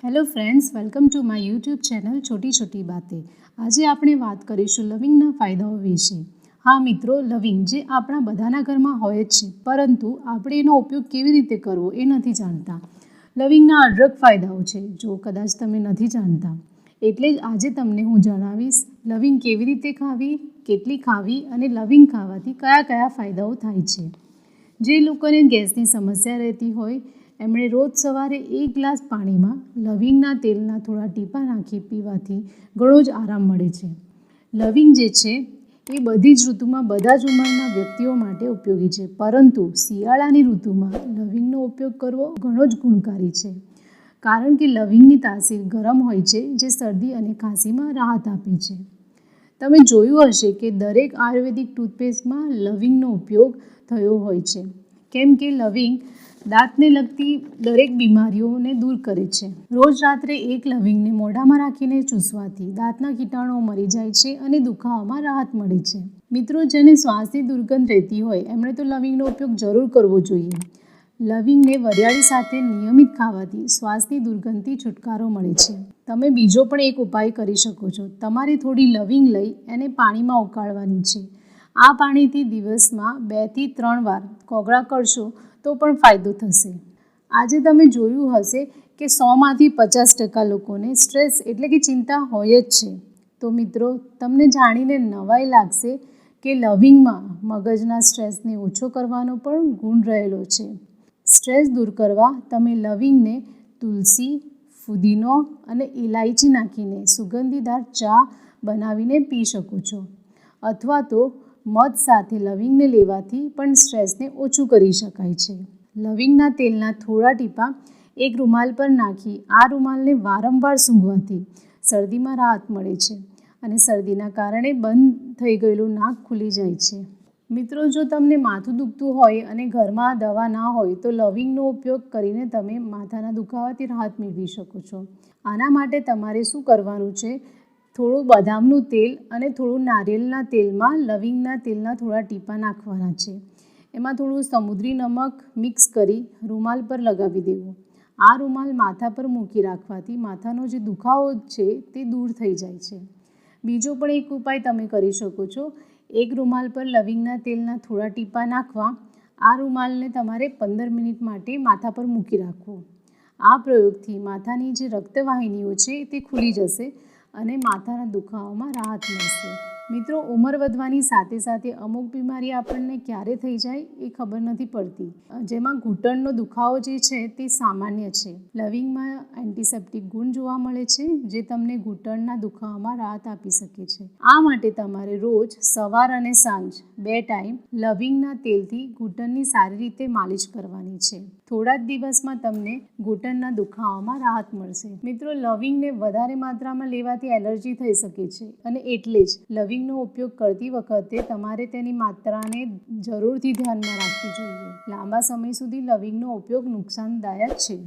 Hello friends, welcome to my YouTube channel છોટી છોટી બાતે. આજે આપણે વાત કરીશું લવિંગના ફાયદાઓ વિશે. હા મિત્રો, લવિંગ જે આપણા બધાના ઘરમાં હોય જ છે, પરંતુ આપણે એનો ઉપયોગ કેવી રીતે કરવો એ નથી જાણતા. લવિંગના અઢળક ફાયદાઓ છે, જો કદાચ તમે નથી જાણતા. એટલે જ આજે તમને હું જણાવીશ લવિંગ કેવી રીતે ખાવી, કેટલી ખાવી અને લવિંગ ખાવાથી કયા કયા ફાયદાઓ થાય છે. જે લોકોને ગેસની સમસ્યા રહેતી હોય એમણે રોજ સવારે 1 ગ્લાસ પાણીમાં લવિંગના તેલના થોડા ટીપાં નાખી પીવાથી ઘણો જ આરામ મળે છે. લવિંગ જે છે એ બધી જ ઋતુમાં બધા જ ઉંમરના વ્યક્તિઓ માટે ઉપયોગી છે, પરંતુ શિયાળાની ઋતુમાં લવિંગનો ઉપયોગ કરવો ઘણો જ ગુણકારી છે. કારણ કે લવિંગની તાસીર ગરમ હોય છે, જે શરદી અને ખાંસીમાં રાહત આપે છે. તમે જોયું હશે કે દરેક આયુર્વેદિક ટૂથપેસ્ટમાં લવિંગનો ઉપયોગ થયો હોય છે, કેમ કે લવિંગ દાંતને લગતી દરેક બીમારીઓને દૂર કરે છે. રોજ રાત્રે 1 લવિંગને મોઢામાં રાખીને ચૂસવાથી દાંતના કીટાણુઓ મરી જાય છે અને દુખાવામાં રાહત મળે છે. મિત્રો, જેને શ્વાસની દુર્ગંધ રહેતી હોય એમણે તો લવિંગનો ઉપયોગ જરૂર કરવો જોઈએ. લવિંગને વરિયાળી સાથે નિયમિત ખાવાથી શ્વાસની દુર્ગંધથી છુટકારો મળે છે. તમે બીજો પણ એક ઉપાય કરી શકો છો. તમારે થોડી લવિંગ લઈ એને પાણીમાં ઉકાળવાની છે. આ પાણીથી દિવસમાં 2 થી 3 વાર કોગળા કરશો તો પણ ફાયદો થશે. આજે તમે જોયું હશે કે 100માંથી 50% લોકોને સ્ટ્રેસ એટલે કે ચિંતા હોય જ છે. તો મિત્રો, તમને જાણીને નવાઈ લાગશે કે લવિંગમાં મગજના સ્ટ્રેસને ઓછો કરવાનો પણ ગુણ રહેલો છે. સ્ટ્રેસ દૂર કરવા તમે લવિંગને તુલસી, ફુદીનો અને ઇલાયચી નાખીને સુગંધીદાર ચા બનાવીને પી શકો છો, અથવા તો મધ સાથે લવિંગને લેવાથી પણ સ્ટ્રેસને ઓછું કરી શકાય છે. લવિંગના તેલના થોડા ટીપાં એક રૂમાલ પર નાખી આ રૂમાલને વારંવાર સૂંઘવાથી શરદીમાં રાહત મળે છે અને શરદીના કારણે બંધ થઈ ગયેલું નાક ખુલી જાય છે. મિત્રો, જો તમને માથું દુખતું હોય અને ઘરમાં દવા ના હોય તો લવિંગનો ઉપયોગ કરીને તમે માથાના દુખાવાથી રાહત મેળવી શકો છો. આના માટે તમારે શું કરવાનું છે, થોડું બદામનું તેલ અને થોડું નારિયેળના તેલમાં લવિંગના તેલના થોડા ટીપાં નાખવાના છે. એમાં થોડું સમુદ્રી નમક મિક્સ કરી રૂમાલ પર લગાવી દેવું. આ રૂમાલ માથા પર મૂકી રાખવાથી માથાનો જે દુખાવો છે તે દૂર થઈ જાય છે. બીજો પણ એક ઉપાય તમે કરી શકો છો. એક રૂમાલ પર લવિંગના તેલના થોડા ટીપાં નાખવા. આ રૂમાલને તમારે 15 મિનિટ માટે માથા પર મૂકી રાખવો. આ પ્રયોગથી માથાની જે રક્તવાહિનીઓ છે તે ખુલી જશે અને માથાના દુખાવામાં રાહત મળશે. મિત્રો, ઉંમર વધવાની સાથે સાથે અમુક બીમારી આપણને ક્યારે થઈ જાય એ ખબર નથી પડતી. જેમાં ઘૂંટણનો દુખાવો જે છે તે સામાન્ય છે. લવિંગમાં એન્ટિસેપ્ટિક ગુણ જોવા મળે છે, જે તમને ઘૂંટણના દુખાવામાં રાહત આપી શકે છે. આ માટે તમારે રોજ સવાર અને સાંજ 2 ટાઈમ લવિંગના તેલથી ઘૂંટણની સારી રીતે માલિશ કરવાની છે. થોડા જ દિવસમાં તમને ઘૂંટણના દુખાવામાં રાહત મળશે. મિત્રો, લવિંગને વધારે માત્રામાં લેવાથી એલર્જી થઈ શકે છે અને એટલે જ લવિંગનો ઉપયોગ કરતી વખતે તમારે તેની માત્રાને જરૂરથી ધ્યાનમાં રાખવી જોઈએ. લાંબા સમય સુધી લવિંગનો ઉપયોગ નુકસાનદાયક છે.